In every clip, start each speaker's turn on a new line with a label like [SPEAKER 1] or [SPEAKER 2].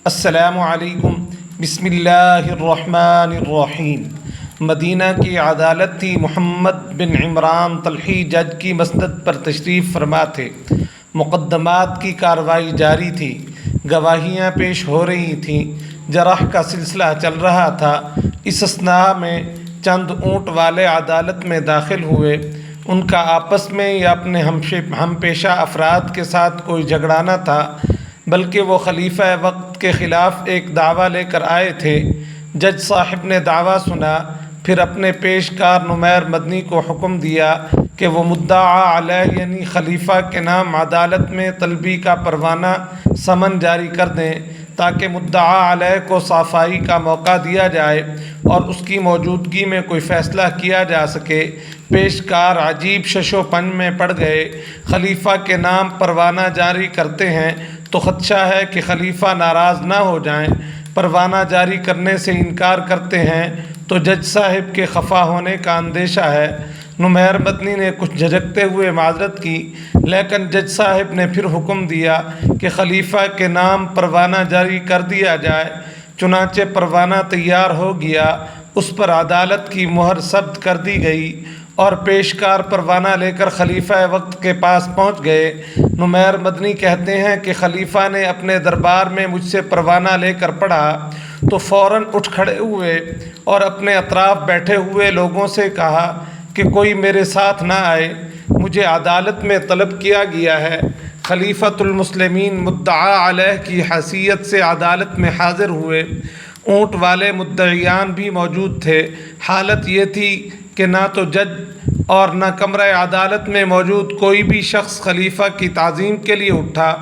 [SPEAKER 1] السلام علیکم۔ بسم اللہ الرحمن الرحیم۔ مدینہ کی عدالت تھی۔ محمد بن عمران طلحی جج کی مسند پر تشریف فرما تھے۔ مقدمات کی کارروائی جاری تھی، گواہیاں پیش ہو رہی تھیں، جرح کا سلسلہ چل رہا تھا۔ اس اثناء میں چند اونٹ والے عدالت میں داخل ہوئے۔ ان کا آپس میں یا اپنے ہم پیشہ افراد کے ساتھ کوئی جھگڑا نہ تھا، بلکہ وہ خلیفہ وقت کے خلاف ایک دعویٰ لے کر آئے تھے۔ جج صاحب نے دعویٰ سنا، پھر اپنے پیشکار نمیر مدنی کو حکم دیا کہ وہ مدعا علیہ یعنی خلیفہ کے نام عدالت میں طلبی کا پروانہ سمن جاری کر دیں تاکہ مدعا علیہ کو صافائی کا موقع دیا جائے اور اس کی موجودگی میں کوئی فیصلہ کیا جا سکے۔ پیشکار عجیب شش و پنج میں پڑ گئے۔ خلیفہ کے نام پروانہ جاری کرتے ہیں تو خدشہ ہے کہ خلیفہ ناراض نہ ہو جائیں، پروانہ جاری کرنے سے انکار کرتے ہیں تو جج صاحب کے خفا ہونے کا اندیشہ ہے۔ نمیر مدنی نے کچھ جھجکتے ہوئے معذرت کی، لیکن جج صاحب نے پھر حکم دیا کہ خلیفہ کے نام پروانہ جاری کر دیا جائے۔ چنانچہ پروانہ تیار ہو گیا، اس پر عدالت کی مہر ثبت کر دی گئی اور پیشکار پروانہ لے کر خلیفہ وقت کے پاس پہنچ گئے۔ نمیر مدنی کہتے ہیں کہ خلیفہ نے اپنے دربار میں مجھ سے پروانہ لے کر پڑھا تو فوراً اٹھ کھڑے ہوئے اور اپنے اطراف بیٹھے ہوئے لوگوں سے کہا کہ کوئی میرے ساتھ نہ آئے، مجھے عدالت میں طلب کیا گیا ہے۔ خلیفۃ المسلمین مدعا علیہ کی حیثیت سے عدالت میں حاضر ہوئے۔ اونٹ والے مدعیان بھی موجود تھے۔ حالت یہ تھی کہ نہ تو جج اور نہ کمرہ عدالت میں موجود کوئی بھی شخص خلیفہ کی تعظیم کے لیے اٹھا۔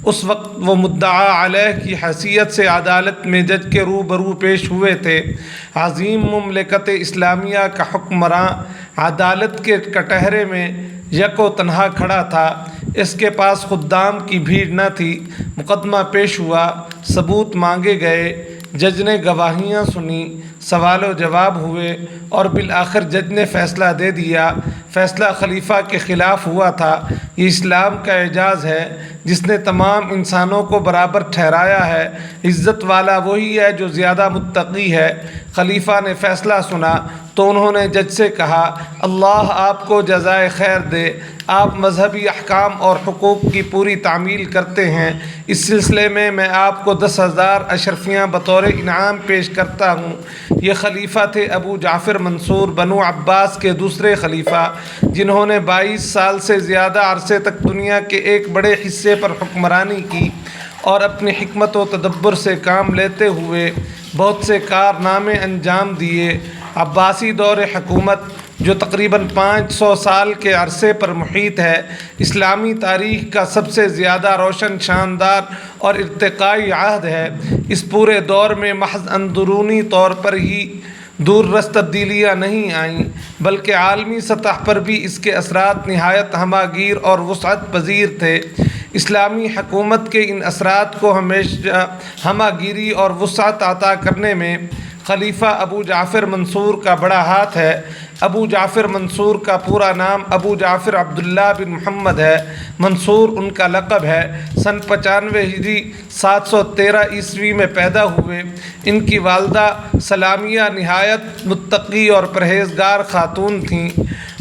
[SPEAKER 1] اس وقت وہ مدعا علیہ کی حیثیت سے عدالت میں جج کے روبرو پیش ہوئے تھے۔ عظیم مملکت اسلامیہ کا حکمراں عدالت کے کٹہرے میں یک و تنہا کھڑا تھا۔ اس کے پاس خدام کی بھیڑ نہ تھی۔ مقدمہ پیش ہوا، ثبوت مانگے گئے، جج نے گواہیاں سنی، سوال و جواب ہوئے اور بالآخر جج نے فیصلہ دے دیا۔ فیصلہ خلیفہ کے خلاف ہوا تھا۔ یہ اسلام کا اعجاز ہے جس نے تمام انسانوں کو برابر ٹھہرایا ہے۔ عزت والا وہی ہے جو زیادہ متقی ہے۔ خلیفہ نے فیصلہ سنا تو انہوں نے جج سے کہا، اللہ آپ کو جزائے خیر دے، آپ مذہبی احکام اور حقوق کی پوری تعمیل کرتے ہیں۔ اس سلسلے میں آپ کو 10,000 اشرفیاں بطور انعام پیش کرتا ہوں۔ یہ خلیفہ تھے ابو جعفر منصور بنو عباس کے دوسرے خلیفہ، جنہوں نے 22 سال سے زیادہ عرصے تک دنیا کے ایک بڑے حصے پر حکمرانی کی اور اپنی حکمت و تدبر سے کام لیتے ہوئے بہت سے کارنامے انجام دیے۔ عباسی دور حکومت جو تقریباً 500 سال کے عرصے پر محیط ہے، اسلامی تاریخ کا سب سے زیادہ روشن، شاندار اور ارتقائی عہد ہے۔ اس پورے دور میں محض اندرونی طور پر ہی دور رس تبدیلیاں نہیں آئیں، بلکہ عالمی سطح پر بھی اس کے اثرات نہایت ہمہ گیر اور وسعت پذیر تھے۔ اسلامی حکومت کے ان اثرات کو ہمیشہ ہمہ گیری اور وسعت عطا کرنے میں خلیفہ ابو جعفر منصور کا بڑا ہاتھ ہے۔ ابو جعفر منصور کا پورا نام ابو جعفر عبداللہ بن محمد ہے۔ منصور ان کا لقب ہے۔ سن 95 ہجری 713 عیسوی میں پیدا ہوئے۔ ان کی والدہ سلامیہ نہایت متقی اور پرہیزگار خاتون تھیں۔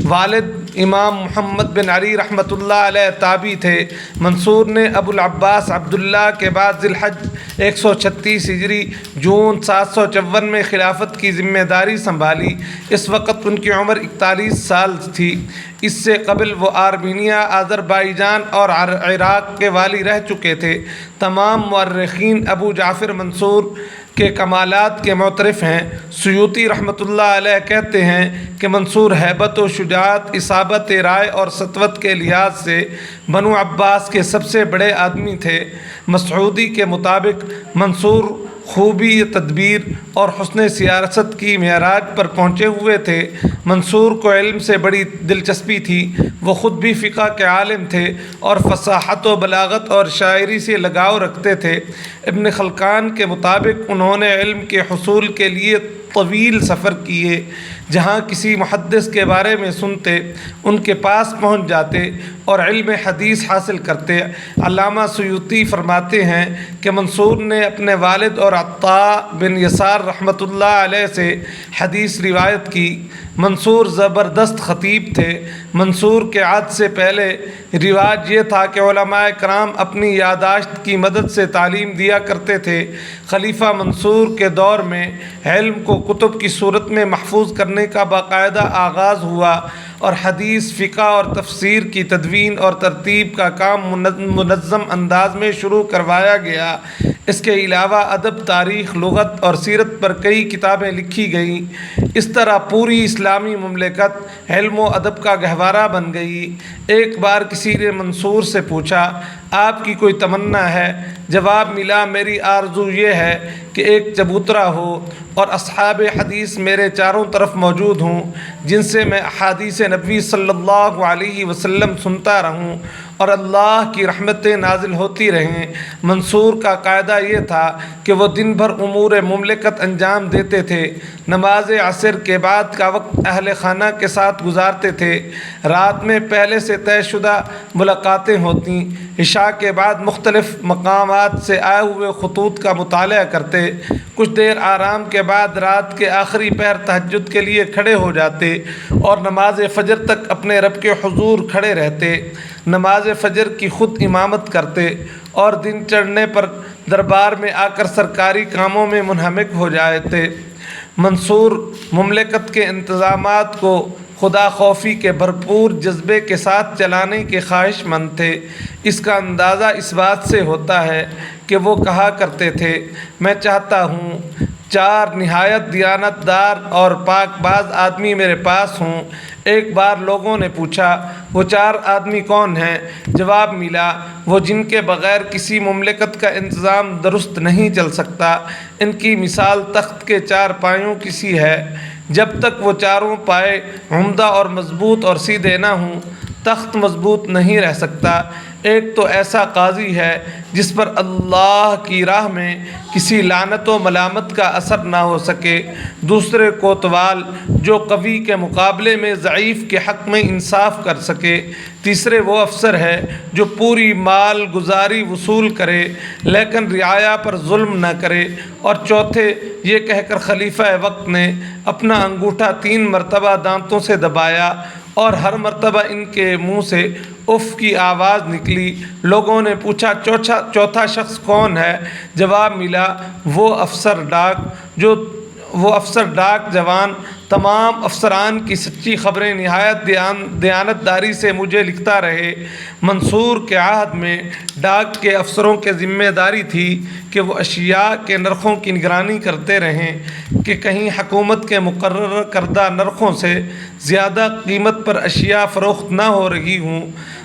[SPEAKER 1] والد امام محمد بن علی رحمۃ اللہ علیہ تابعی تھے۔ منصور نے ابو العباس عبداللہ کے بعد ذی الحج 136 ہجری جون 754 میں خلافت کی ذمہ داری سنبھالی۔ اس وقت ان کی عمر 41 سال تھی۔ اس سے قبل وہ آرمینیا، آذربائیجان اور عراق کے والی رہ چکے تھے۔ تمام مورخین ابو جعفر منصور کے کمالات کے معترف ہیں۔ سیوطی رحمۃ اللہ علیہ کہتے ہیں کہ منصور ہیبت و شجاعت، اصابت رائے اور سطوت کے لحاظ سے بنو عباس کے سب سے بڑے آدمی تھے۔ مسعودی کے مطابق منصور خوبی تدبیر اور حسن سیاست کی معراج پر پہنچے ہوئے تھے۔ منصور کو علم سے بڑی دلچسپی تھی۔ وہ خود بھی فقہ کے عالم تھے اور فصاحت و بلاغت اور شاعری سے لگاؤ رکھتے تھے۔ ابن خلقان کے مطابق انہوں نے علم کے حصول کے لیے طویل سفر کیے۔ جہاں کسی محدث کے بارے میں سنتے ان کے پاس پہنچ جاتے اور علم حدیث حاصل کرتے۔ علامہ سیوطی فرماتے ہیں کہ منصور نے اپنے والد اور عطاء بن یسار رحمۃ اللہ علیہ سے حدیث روایت کی۔ منصور زبردست خطیب تھے۔ منصور کے عہد سے پہلے رواج یہ تھا کہ علماء کرام اپنی یادداشت کی مدد سے تعلیم دیا کرتے تھے۔ خلیفہ منصور کے دور میں علم کو کتب کی صورت میں محفوظ کرنے کا باقاعدہ آغاز ہوا اور حدیث، فقہ اور تفسیر کی تدوین اور ترتیب کا کام منظم انداز میں شروع کروایا گیا۔ اس کے علاوہ ادب، تاریخ، لغت اور سیرت پر کئی کتابیں لکھی گئیں۔ اس طرح پوری اسلامی مملکت علم و ادب کا گہوارہ بن گئی۔ ایک بار کسی نے منصور سے پوچھا، آپ کی کوئی تمنا ہے؟ جواب ملا، میری آرزو یہ ہے کہ ایک چبوترا ہو اور اصحاب حدیث میرے چاروں طرف موجود ہوں، جن سے میں احادیث نبوی صلی اللہ علیہ وسلم سنتا رہوں اور اللہ کی رحمتیں نازل ہوتی رہیں۔ منصور کا قاعدہ یہ تھا کہ وہ دن بھر امور مملکت انجام دیتے تھے۔ نماز عصر کے بعد کا وقت اہل خانہ کے ساتھ گزارتے تھے۔ رات میں پہلے سے طے شدہ ملاقاتیں ہوتیں۔ عشاء کے بعد مختلف مقامات سے آئے ہوئے خطوط کا مطالعہ کرتے۔ کچھ دیر آرام کے بعد رات کے آخری پہر تہجد کے لیے کھڑے ہو جاتے اور نماز فجر تک اپنے رب کے حضور کھڑے رہتے۔ نماز فجر کی خود امامت کرتے اور دن چڑھنے پر دربار میں آ کر سرکاری کاموں میں منہمک ہو جاتے۔ منصور مملکت کے انتظامات کو خدا خوفی کے بھرپور جذبے کے ساتھ چلانے کے خواہش مند تھے۔ اس کا اندازہ اس بات سے ہوتا ہے کہ وہ کہا کرتے تھے، میں چاہتا ہوں 4 نہایت دیانت دار اور پاک باز آدمی میرے پاس ہوں۔ ایک بار لوگوں نے پوچھا، وہ 4 آدمی کون ہیں؟ جواب ملا، وہ جن کے بغیر کسی مملکت کا انتظام درست نہیں چل سکتا۔ ان کی مثال تخت کے 4 پایوں کی سی ہے۔ جب تک وہ چاروں پائے عمدہ اور مضبوط اور سیدھے نہ ہوں، تخت مضبوط نہیں رہ سکتا۔ ایک تو ایسا قاضی ہے جس پر اللہ کی راہ میں کسی لعنت و ملامت کا اثر نہ ہو سکے۔ دوسرے کوتوال جو قوی کے مقابلے میں ضعیف کے حق میں انصاف کر سکے۔ تیسرے وہ افسر ہے جو پوری مال گزاری وصول کرے لیکن رعایا پر ظلم نہ کرے۔ اور چوتھے یہ کہہ کر خلیفہ وقت نے اپنا انگوٹھا 3 مرتبہ دانتوں سے دبایا اور ہر مرتبہ ان کے منہ سے اف کی آواز نکلی۔ لوگوں نے پوچھا، چوتھا شخص کون ہے؟ جواب ملا، وہ افسر ڈاک جوان تمام افسران کی سچی خبریں نہایت دیانت داری سے مجھے لکھتا رہے۔ منصور کے عہد میں ڈاک کے افسروں کے ذمہ داری تھی کہ وہ اشیاء کے نرخوں کی نگرانی کرتے رہیں کہ کہیں حکومت کے مقرر کردہ نرخوں سے زیادہ قیمت پر اشیاء فروخت نہ ہو رہی ہوں۔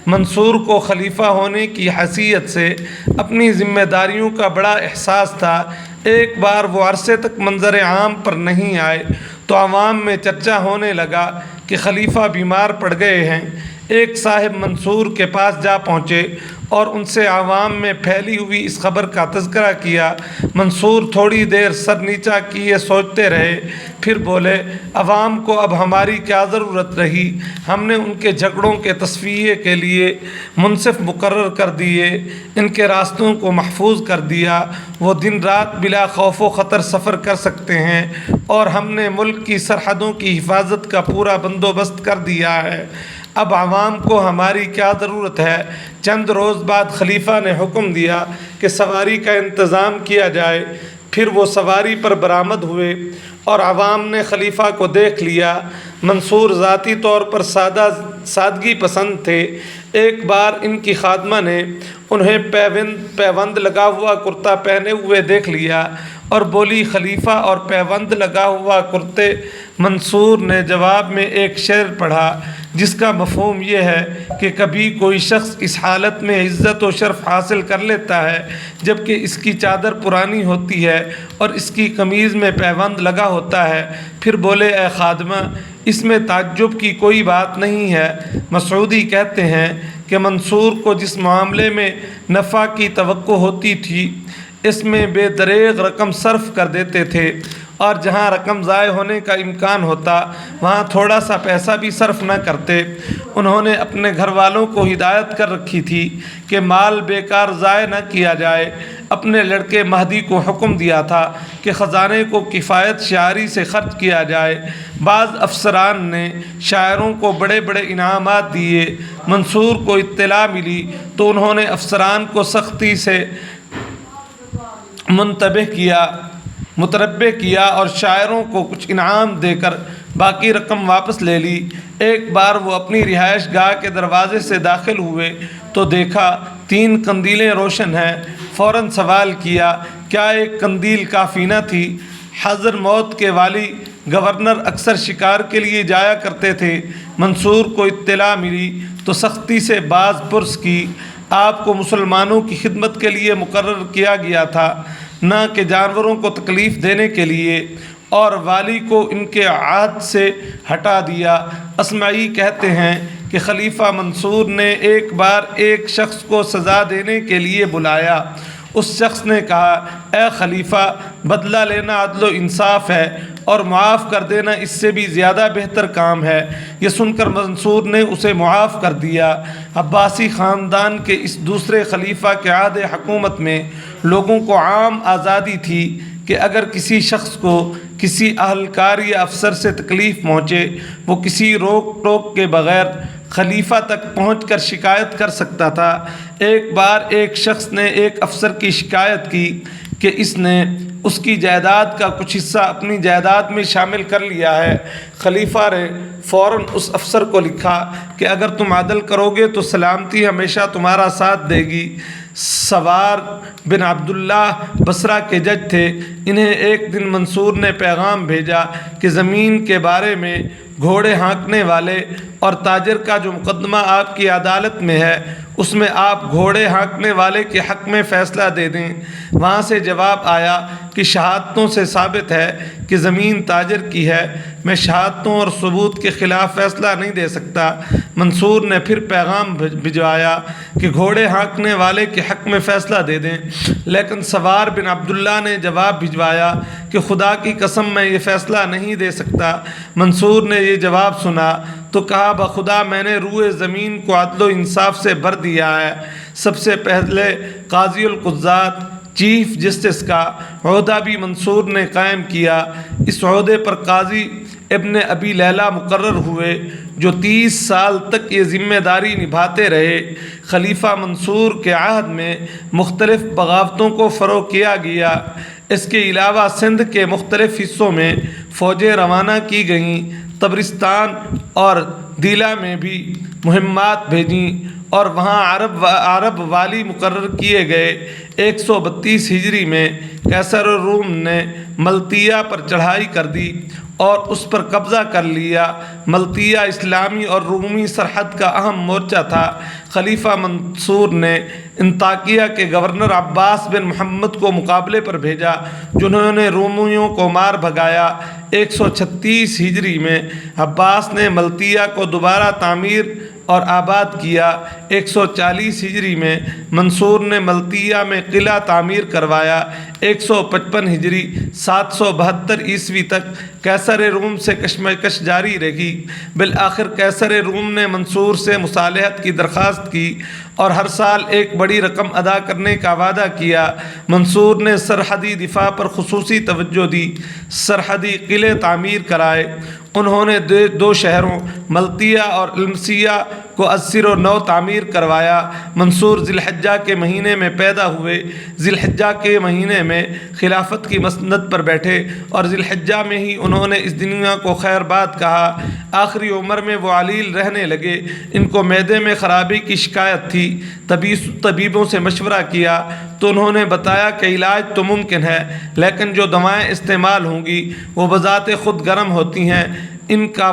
[SPEAKER 1] منصور کو خلیفہ ہونے کی حیثیت سے اپنی ذمہ داریوں کا بڑا احساس تھا۔ ایک بار وہ عرصے تک منظر عام پر نہیں آئے تو عوام میں چرچا ہونے لگا کہ خلیفہ بیمار پڑ گئے ہیں۔ ایک صاحب منصور کے پاس جا پہنچے اور ان سے عوام میں پھیلی ہوئی اس خبر کا تذکرہ کیا۔ منصور تھوڑی دیر سر نیچا کیے سوچتے رہے، پھر بولے، عوام کو اب ہماری کیا ضرورت رہی؟ ہم نے ان کے جھگڑوں کے تصفیے کے لیے منصف مقرر کر دیے، ان کے راستوں کو محفوظ کر دیا، وہ دن رات بلا خوف و خطر سفر کر سکتے ہیں، اور ہم نے ملک کی سرحدوں کی حفاظت کا پورا بندوبست کر دیا ہے۔ اب عوام کو ہماری کیا ضرورت ہے؟ چند روز بعد خلیفہ نے حکم دیا کہ سواری کا انتظام کیا جائے۔ پھر وہ سواری پر برآمد ہوئے اور عوام نے خلیفہ کو دیکھ لیا۔ منصور ذاتی طور پر سادگی پسند تھے۔ ایک بار ان کی خادمہ نے انہیں پیوند لگا ہوا کرتا پہنے ہوئے دیکھ لیا اور بولی، خلیفہ اور پیوند لگا ہوا کرتے؟ منصور نے جواب میں ایک شعر پڑھا جس کا مفہوم یہ ہے کہ کبھی کوئی شخص اس حالت میں عزت و شرف حاصل کر لیتا ہے جبکہ اس کی چادر پرانی ہوتی ہے اور اس کی قمیض میں پیوند لگا ہوتا ہے۔ پھر بولے، اے خادمہ، اس میں تعجب کی کوئی بات نہیں ہے۔ مسعودی کہتے ہیں کہ منصور کو جس معاملے میں نفع کی توقع ہوتی تھی اس میں بے دریغ رقم صرف کر دیتے تھے۔ اور جہاں رقم ضائع ہونے کا امکان ہوتا وہاں تھوڑا سا پیسہ بھی صرف نہ کرتے۔ انہوں نے اپنے گھر والوں کو ہدایت کر رکھی تھی کہ مال بیکار ضائع نہ کیا جائے۔ اپنے لڑکے مہدی کو حکم دیا تھا کہ خزانے کو کفایت شعاری سے خرچ کیا جائے۔ بعض افسران نے شاعروں کو بڑے بڑے انعامات دیے۔ منصور کو اطلاع ملی تو انہوں نے افسران کو سختی سے متنبہ کیا اور شاعروں کو کچھ انعام دے کر باقی رقم واپس لے لی۔ ایک بار وہ اپنی رہائش گاہ کے دروازے سے داخل ہوئے تو دیکھا 3 قندیلیں روشن ہیں۔ فوراً سوال کیا کیا ایک قندیل کافی نہ تھی؟ حضر موت کے والی گورنر اکثر شکار کے لیے جایا کرتے تھے۔ منصور کو اطلاع ملی تو سختی سے باز پرس کی۔ آپ کو مسلمانوں کی خدمت کے لیے مقرر کیا گیا تھا، نہ کہ جانوروں کو تکلیف دینے کے لیے، اور والی کو ان کے عہد سے ہٹا دیا۔ اصمعی کہتے ہیں کہ خلیفہ منصور نے ایک بار ایک شخص کو سزا دینے کے لیے بلایا۔ اس شخص نے کہا اے خلیفہ، بدلہ لینا عدل و انصاف ہے اور معاف کر دینا اس سے بھی زیادہ بہتر کام ہے۔ یہ سن کر منصور نے اسے معاف کر دیا۔ عباسی خاندان کے اس دوسرے خلیفہ کے عہد حکومت میں لوگوں کو عام آزادی تھی کہ اگر کسی شخص کو کسی اہلکار یا افسر سے تکلیف پہنچے وہ کسی روک ٹوک کے بغیر خلیفہ تک پہنچ کر شکایت کر سکتا تھا۔ ایک بار ایک شخص نے ایک افسر کی شکایت کی کہ اس نے اس کی جائیداد کا کچھ حصہ اپنی جائیداد میں شامل کر لیا ہے۔ خلیفہ نے فوراً اس افسر کو لکھا کہ اگر تم عدل کرو گے تو سلامتی ہمیشہ تمہارا ساتھ دے گی۔ سوار بن عبداللہ بصرہ کے جج تھے۔ انہیں ایک دن منصور نے پیغام بھیجا کہ زمین کے بارے میں گھوڑے ہانکنے والے اور تاجر کا جو مقدمہ آپ کی عدالت میں ہے اس میں آپ گھوڑے ہانکنے والے کے حق میں فیصلہ دے دیں۔ وہاں سے جواب آیا کہ شہادتوں سے ثابت ہے کہ زمین تاجر کی ہے، میں شہادتوں اور ثبوت کے خلاف فیصلہ نہیں دے سکتا۔ منصور نے پھر پیغام بھجوایا کہ گھوڑے ہانکنے والے کے حق میں فیصلہ دے دیں، لیکن سوار بن عبداللہ نے جواب بھجوایا کہ خدا کی قسم میں یہ فیصلہ نہیں دے سکتا۔ منصور نے یہ جواب سنا تو کہا بخدا میں نے روئے زمین کو عدل و انصاف سے بھر دیا ہے۔ سب سے پہلے قاضی القضات چیف جسٹس کا عہدہ بھی منصور نے قائم کیا۔ اس عہدے پر قاضی ابن ابی لیلہ مقرر ہوئے جو 30 سال تک یہ ذمہ داری نبھاتے رہے۔ خلیفہ منصور کے عہد میں مختلف بغاوتوں کو فروغ کیا گیا۔ اس کے علاوہ سندھ کے مختلف حصوں میں فوجیں روانہ کی گئیں۔ طبرستان اور دیلہ میں بھی مہمات بھیجیں اور وہاں عرب والی مقرر کیے گئے۔ 132 ہجری میں قیصر الروم نے ملطیہ پر چڑھائی کر دی اور اس پر قبضہ کر لیا۔ ملطیہ اسلامی اور رومی سرحد کا اہم مورچہ تھا۔ خلیفہ منصور نے انطاکیہ کے گورنر عباس بن محمد کو مقابلے پر بھیجا جنہوں نے رومیوں کو مار بھگایا۔ 136 ہجری میں عباس نے ملطیہ کو دوبارہ تعمیر اور آباد کیا۔ 140 ہجری میں منصور نے ملطیہ میں قلعہ تعمیر کروایا۔ 155 ہجری 772 عیسوی تک قیصر روم سے کشمکش جاری رہی۔ بالآخر قیصر روم نے منصور سے مصالحت کی درخواست کی اور ہر سال ایک بڑی رقم ادا کرنے کا وعدہ کیا۔ منصور نے سرحدی دفاع پر خصوصی توجہ دی، سرحدی قلعے تعمیر کرائے۔ انہوں نے 2 شہروں ملطیہ اور المسیہ کو از سر و نو تعمیر کروایا۔ منصور ذی الحجہ کے مہینے میں پیدا ہوئے۔ ذی الحجہ کے مہینے میں خلافت کی مسند پر بیٹھے اور ذی الحجہ میں ہی انہوں نے اس دنیا کو خیر باد کہا۔ آخری عمر میں وہ علیل رہنے لگے۔ ان کو معدے میں خرابی کی شکایت تھی۔ طبیبوں سے مشورہ کیا تو انہوں نے بتایا کہ علاج تو ممکن ہے لیکن جو دوائیں استعمال ہوں گی وہ بذات خود گرم ہوتی ہیں، ان کا